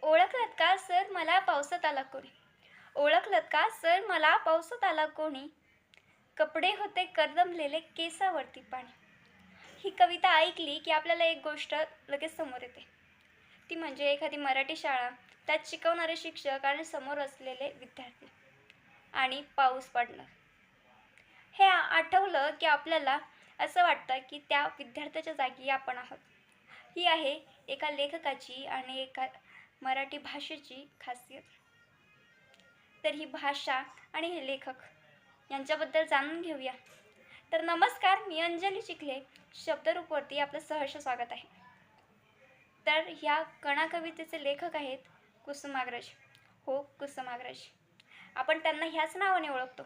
ओळखलत का सर मला पावसात आला कोणी. ओळखलत का सर मला पावसात आला कोणी. कपडे होते करदमलेले केसावरती पाणी. ही कविता ऐकली की आपल्याला एक गोष्ट लगेच समोर येते. ती म्हणजे एखादी मराठी शाळा, त्यात शिकवणारे शिक्षक आणि समोर असलेले विद्यार्थी आणि पाऊस पडणं. हे आठवलं की आपल्याला असं वाटतं की त्या विद्यार्थ्याच्या जागी आपण आहोत. ही आहे एका लेखकाची आणि एका मराठी भाषेची खासियत. तर ही भाषा आणि हे लेखक यांच्याबद्दल जाणून घेऊया. तर नमस्कार, मी अंजली चिखले. शब्दरूपवरती आपलं सहर्ष स्वागत आहे. तर ह्या कणा कवितेचे लेखक आहेत कुसुमाग्रज. हो, कुसुमाग्रज. आपण त्यांना ह्याच नावाने ओळखतो.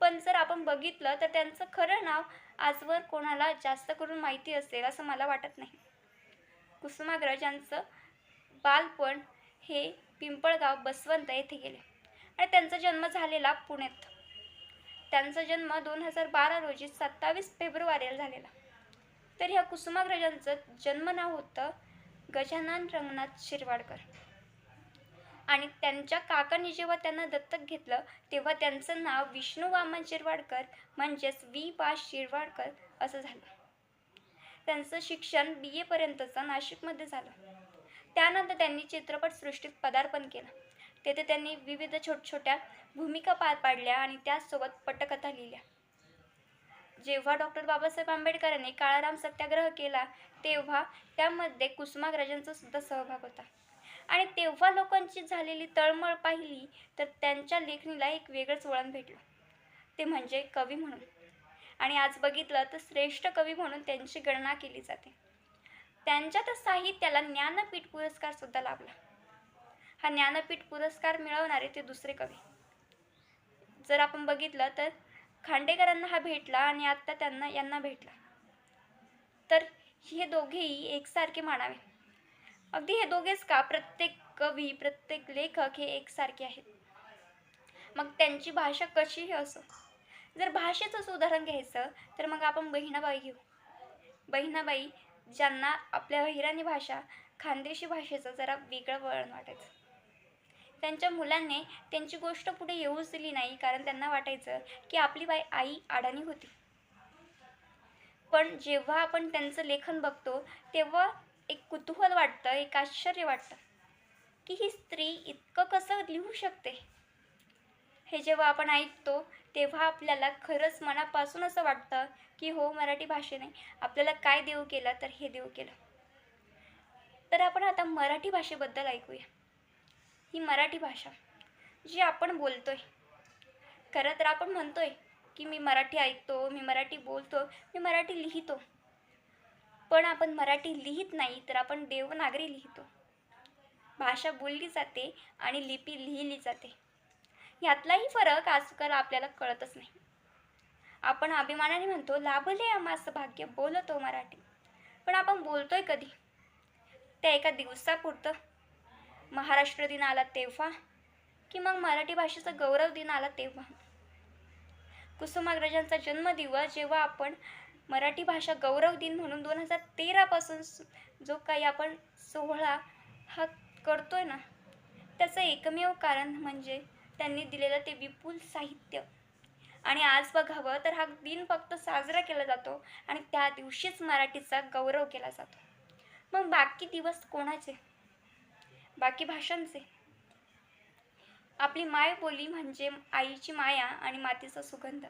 पण जर आपण बघितलं तर त्यांचं खरं नाव आजवर कोणाला जास्त करून माहिती असेल असं मला वाटत नाही. कुसुमाग्रज यांचं बालपण हे पिंपळगाव बसवंत येथे गेले आणि त्यांचा जन्म झालेला पुण्यात. त्यांचा जन्म 2012 रोजी 27 फेब्रुवारीला झालेला. तर ह्या कुसुमाग्रजांचं जन्म नाव होतं गजानन रंगनाथ शिरवाडकर आणि त्यांच्या काकांनी जेव्हा त्यांना दत्तक घेतलं तेव्हा त्यांचं नाव विष्णू वामन शिरवाडकर म्हणजेच वी. शिरवाडकर असं झालं. त्यांचं शिक्षण BA पर्यंतचं नाशिकमध्ये झालं. त्यानंतर त्यांनी चित्रपटसृष्टीत पदार्पण केलं. तेथे त्यांनी विविध छोट्या भूमिका पार पाडल्या आणि त्याचसोबत पटकथा लिहिल्या. जेव्हा डॉक्टर बाबासाहेब आंबेडकरांनी काळाराम सत्याग्रह केला तेव्हा त्यामध्ये कुसुमाग्रजांचा सुद्धा सहभाग होता आणि तेव्हा लोकांची झालेली तळमळ पाहिली तर त्यांच्या लेखणीला एक वेगळंच वळण भेटलं, ते म्हणजे कवी म्हणून. आणि आज बघितलं तर श्रेष्ठ कवी म्हणून त्यांची गणना केली जाते. त्यांच्या तर साहित्याला ज्ञानपीठ पुरस्कार सुद्धा लाभला. हा ज्ञानपीठ पुरस्कार मिळवणारे ते दुसरे कवी. जर आपण बघितलं तर खांडेकरांना हा भेटला आणि आता यांना भेटला. तर हे दोघेही एकसारखे मानावे. अगदी हे दोघेच का, प्रत्येक कवी प्रत्येक लेखक हे एकसारखे आहेत. मग त्यांची भाषा कशीही असो. जर भाषेचंच उदाहरण घ्यायचं तर मग आपण बहिणाबाई घेऊ. बहिणाबाई ज्यांना आपल्या अहिराणी भाषा खानदेशी भाषेचं जरा वेगळं वळण वाटायचं. त्यांच्या मुलांनी त्यांची गोष्ट पुढे येऊच दिली नाही, कारण त्यांना वाटायचं की आपली आई अडाणी होती. पण जेव्हा आपण त्यांचं लेखन बघतो तेव्हा एक कुतूहल वाटतं, एक आश्चर्य वाटतं की ही स्त्री इतकं कसं लिहू शकते. हे जेव्हा आपण ऐकतो तेव्हा आपल्याला खरंच मनापासून असं वाटतं की हो, मराठी भाषेने आपल्याला काय देऊ केलं तर हे देऊ केलं. तर आपण आता मराठी भाषेबद्दल ऐकूया. ही मराठी भाषा जी आपण बोलतोय, खरं तर आपण म्हणतोय की मी मराठी ऐकतो, मी मराठी बोलतो, मी मराठी लिहितो. पण आपण मराठी लिहित नाही तर आपण देवनागरी लिहितो. भाषा बोलली जाते आणि लिपी लिहिली जाते. यातलाही फरक आजकाल आपल्याला कळतच नाही. आपण अभिमानाने म्हणतो लाभले आम्हास भाग्य बोलतो मराठी. पण आपण बोलतोय कधी? त्या एका दिवसापुरतं, महाराष्ट्र दिन आला तेव्हा, की मग मराठी भाषेचा गौरव दिन आला तेव्हा. कुसुमाग्रजांचा जन्मदिवस जेव्हा आपण मराठी भाषा गौरव दिन म्हणून 2013 पासून जो काही आपण सोहळा हा करतोय ना, त्याचं एकमेव कारण म्हणजे त्यांनी दिलेलं ते विपुल साहित्य. आणि आज बघावं तर हा दिन फक्त साजरा केला जातो आणि त्या दिवशीच मराठीचा गौरव केला जातो. मग बाकी दिवस कोणाचे? बाकी भाषांचे. आपली मायबोली म्हणजे आईची माया आणि मातीचा सुगंध.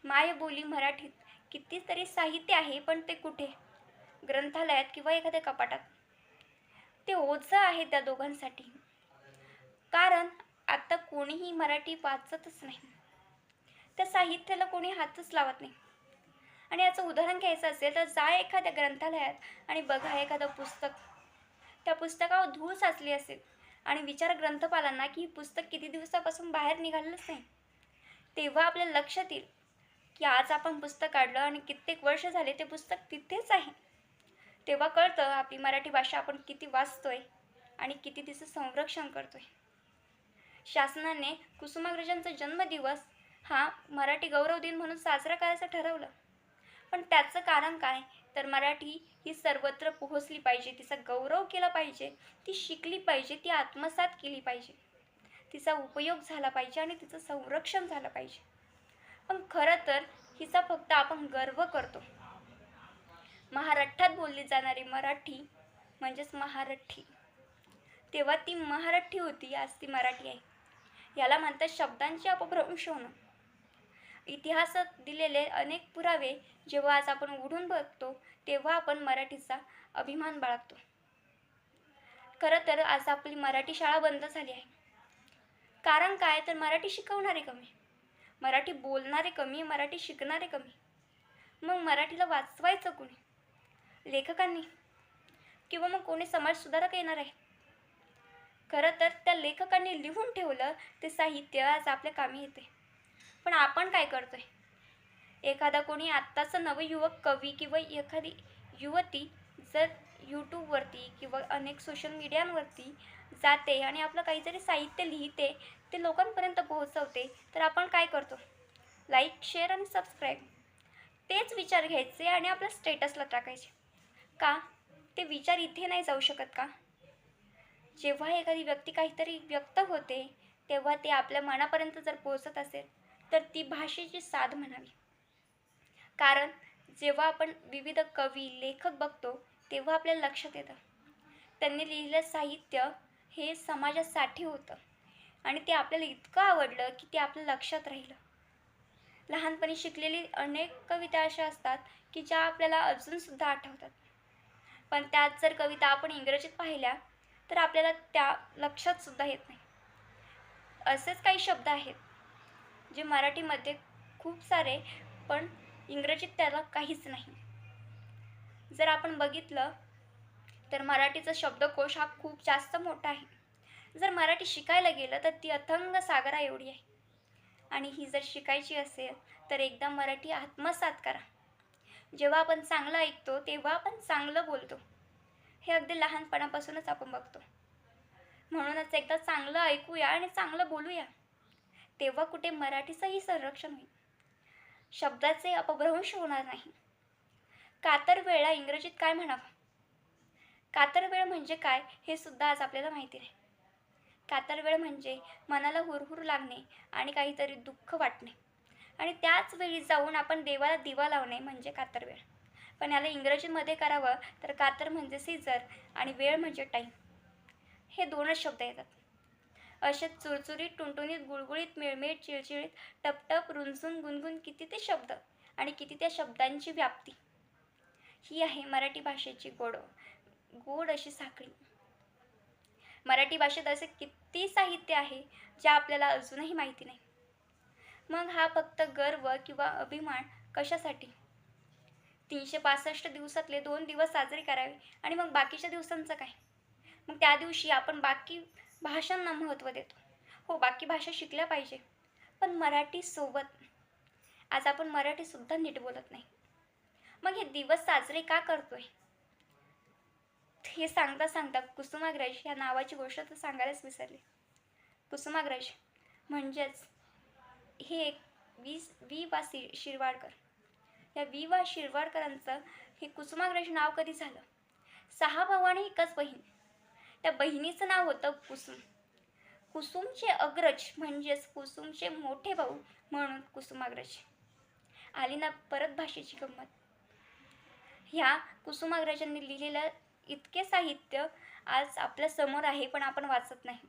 मायबोली मराठीत कितीतरी साहित्य आहे, पण ते कुठे? ग्रंथालयात किंवा एखाद्या कपाटात. ते ओझं आहे त्या दोघांसाठी, कारण आता कोणीही मराठी वाचतच नाही. त्या साहित्याला कोणी हातच लावत नाही. आणि याचं उदाहरण घ्यायचं असेल तर जा एखाद्या ग्रंथालयात आणि बघा एखादं पुस्तक. त्या पुस्तकावर धूळ साचली असेल आणि विचार ग्रंथपालांना की ही पुस्तक किती दिवसापासून बाहेर निघालंच नाही. तेव्हा आपल्या लक्षात येईल की आज आपण पुस्तक काढलं आणि कित्येक वर्ष झाले ते पुस्तक तिथेच आहे. तेव्हा कळतं आपली मराठी भाषा आपण किती वाचतोय आणि किती तिचं संरक्षण करतोय. शासनाने कुसुमाग्रजांचा जन्मदिवस हा मराठी गौरव दिन म्हणून साजरा करायचं ठरवलं. पण त्याचं कारण काय? तर मराठी ही सर्वत्र पोहोचली पाहिजे, तिचा गौरव केला पाहिजे, ती शिकली पाहिजे, ती आत्मसात केली पाहिजे, तिचा उपयोग झाला पाहिजे आणि तिचं संरक्षण झालं पाहिजे. पण खरं तर हिचा फक्त आपण गर्व करतो. महाराष्ट्रात बोलली जाणारी मराठी म्हणजेच महारठी. तेव्हा ती महारठी होती, आज ती मराठी आहे. याला म्हणतात शब्दांचे अपभ्रंश होणं. इतिहासात दिलेले अनेक पुरावे जेव्हा आज आपण उघडून बघतो तेव्हा आपण मराठीचा अभिमान बाळगतो. खरं तर आज आपली मराठी शाळा बंद झाली आहे. कारण काय? तर मराठी शिकवणारे कमी, मराठी बोलणारे कमी, मराठी शिकणारे कमी. मग मराठीला वाचवायचं कोणी? लेखकांनी किंवा मग कोणी समाजसुधारक येणार आहे? खरं तर त्या लेखकांनी लिहून ठेवलं ते साहित्य आज आपल्या कामी येते. पण आपण काय करतोय? एखादा कोणी आत्ताचा नवयुवक कवी किंवा एखादी युवती जर यूट्यूबवरती किंवा अनेक सोशल मीडियांवरती जाते आणि आपलं काहीतरी साहित्य लिहिते, ते लोकांपर्यंत पोहोचवते, तर आपण काय करतो? लाईक, शेअर आणि सबस्क्राईब. तेच विचार घ्यायचे आणि आपल्या स्टेटसला टाकायचे. का? ते विचार इथे नाही जाऊ शकत का? जेव्हा एखादी व्यक्ती काहीतरी व्यक्त होते तेव्हा ते आपल्या मनापर्यंत जर पोहोचत असेल तर ती भाषेची साध म्हणावी. कारण जेव्हा आपण विविध कवी, लेखक बघतो तेव्हा आपल्याला लक्षात येतं त्यांनी लिहिलेलं साहित्य हे समाजासाठी होतं आणि ते आपल्याला इतकं आवडलं की ते आपल्या लक्षात राहिलं. लहानपणी शिकलेली अनेक कविता अशा असतात की ज्या आपल्याला अजूनसुद्धा आठवतात. पण त्याच जर कविता आपण इंग्रजीत पाहिल्या तर आपल्याला त्या लक्षातसुद्धा येत नाही. असेच काही शब्द आहेत जे मराठीमध्ये खूप सारे, पण इंग्रजीत त्याला काहीच नाही. जर आपण बघितलं तर मराठीचा शब्दकोश हा खूप जास्त मोठा आहे. जर मराठी शिकायला गेलं तर ती अथंग सागरा एवढी आहे. आणि ही जर शिकायची असेल तर एकदा मराठी आत्मसात करा. जेव्हा आपण चांगलं ऐकतो तेव्हा आपण चांगलं बोलतो. हे अगदी लहानपणापासूनच आपण बघतो. म्हणूनच एकदा चांगलं ऐकूया आणि चांगलं बोलूया, तेव्हा कुठे मराठीचंही संरक्षण होईल, शब्दाचे अपभ्रंश होणार नाही. कातर वेळला इंग्रजीत काय म्हणावं? कातर वेळ म्हणजे काय हे सुद्धा आज आपल्याला माहिती नाही. कातर वेळ म्हणजे मनाला हुरहुर लागणे आणि काहीतरी दुःख वाटणे आणि त्याच वेळी जाऊन आपण देवाला दिवा लावणे म्हणजे कातर वेळ. पण याला इंग्रजीमध्ये करावं तर कातर म्हणजे सीझर आणि वेळ म्हणजे टाईम. हे दोनच शब्द येतात. असे चुरचुरीत, टुणटुणीत, गुळगुळीत, मिळमिळीत, चिळचिळीत, टपटप, रुंजून, गुणगुण, किती ते शब्द आणि किती त्या शब्दांची व्याप्ती. ही आहे मराठी भाषेची गोड अशी साखळी. मराठी भाषेत असे किती साहित्य आहे जे आपल्याला अजूनही माहिती नाही. मग हा फक्त गर्व किंवा अभिमान कशासाठी? 365 दिवसातले 2 दिवस साजरे करावे आणि मग बाकीच्या दिवसांचं काय? मग त्या दिवशी आपण बाकी भाषांना महत्त्व देतो. हो, बाकी भाषा शिकल्या पाहिजे, पण मराठीसोबत आज आपण मराठीसुद्धा नीट बोलत नाही. मग हे दिवस साजरे का करतोय? हे सांगता सांगता कुसुमाग्रज ह्या नावाची गोष्ट तर सांगायलाच विसरले. कुसुमाग्रज म्हणजेच हे एक वि वा शिरवाडकर. या वि वा शिरवाडकरांचं हे कुसुमाग्रज नाव कधी झालं? 6 भाऊ आणि एकच बहीण. त्या बहिणीचं नाव होतं कुसुम. कुसुमचे अग्रज म्हणजेच कुसुमचे मोठे भाऊ म्हणून कुसुमाग्रज. आली ना परत भाषेची गंमत. ह्या कुसुमाग्रजांनी लिहिलेलं इतके साहित्य आज आपल्या समोर आहे पण आपण वाचत नाही.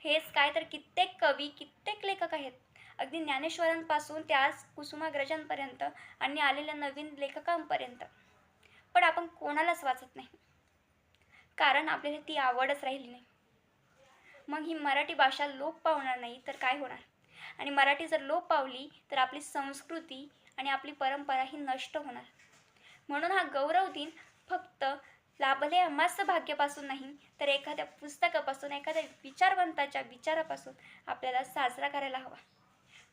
हेच काय तर कित्येक कवी, कित्येक लेखक आहेत, अगदी ज्ञानेश्वरांपासून ते आज कुसुमाग्रजांपर्यंत आणि आलेल्या नवीन लेखकांपर्यंत, पण आपण कोणालाच वाचत नाही कारण आपल्याला ती आवडच राहिली नाही. मग ही मराठी भाषा लोप पावणार नाही तर काय होणार? आणि मराठी जर लोप पावली तर आपली संस्कृती आणि आपली परंपरा ही नष्ट होणार. म्हणून हा गौरव दिन फक्त लाभले आम्हास भाग्यापासून नाही तर एखाद्या पुस्तकापासून, एखाद्या विचारवंताच्या विचारापासून आपल्याला साजरा करायला हवा.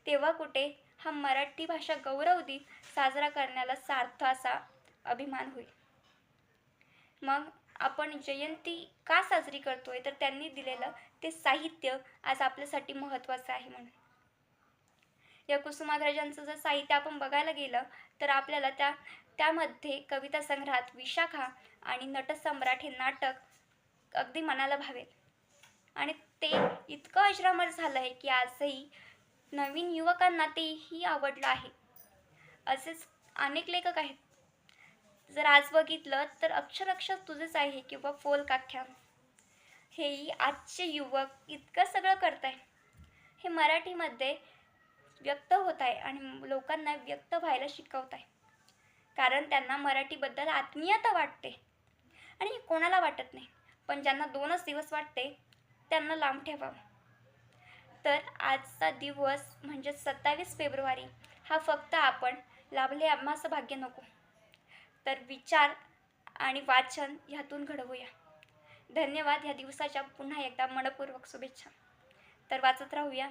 तेव्हा कुठे हा मराठी भाषा गौरव दिन साजरा करण्याला सार्थ असा अभिमान होईल. मग आपण जयंती का साजरी करतोय? तर त्यांनी दिलेलं ते साहित्य आज आपल्यासाठी महत्त्वाचं आहे म्हणून. या कुसुमाग्रजांचं जर साहित्य आपण बघायला गेलं तर आपल्याला त्यामध्ये कविता संग्रहात विशाखा आणि नटसम्राट हे नाटक अगदी मनाला भावेल आणि ते इतकं अजरामर झालं आहे की आजही नवीन युवकांना तेही आवडलं आहे. असेच अनेक लेखक आहेत. जर आज बघितलं तर अक्षर तुझेच आहे किंवा फोल्क आख्यान हेही आजचे युवक इतकं सगळं करत आहे. हे मराठीमध्ये व्यक्त होत आहे आणि लोकांना व्यक्त व्हायला शिकवत आहे. कारण त्यांना मराठीबद्दल आत्मीयता वाटते आणि हे कोणाला वाटत नाही. पण ज्यांना 2च दिवस वाटते त्यांना लांब ठेवावं. तर आजचा दिवस म्हणजे 27 फेब्रुवारी हा फक्त आपण लाभले आम्हाचं भाग्य नको, तर विचार आणि वाचन ह्यातून घडवूया. धन्यवाद. ह्या दिवसाच्या पुन्हा एकदा मनपूर्वक शुभेच्छा. तर वाचत राहूया.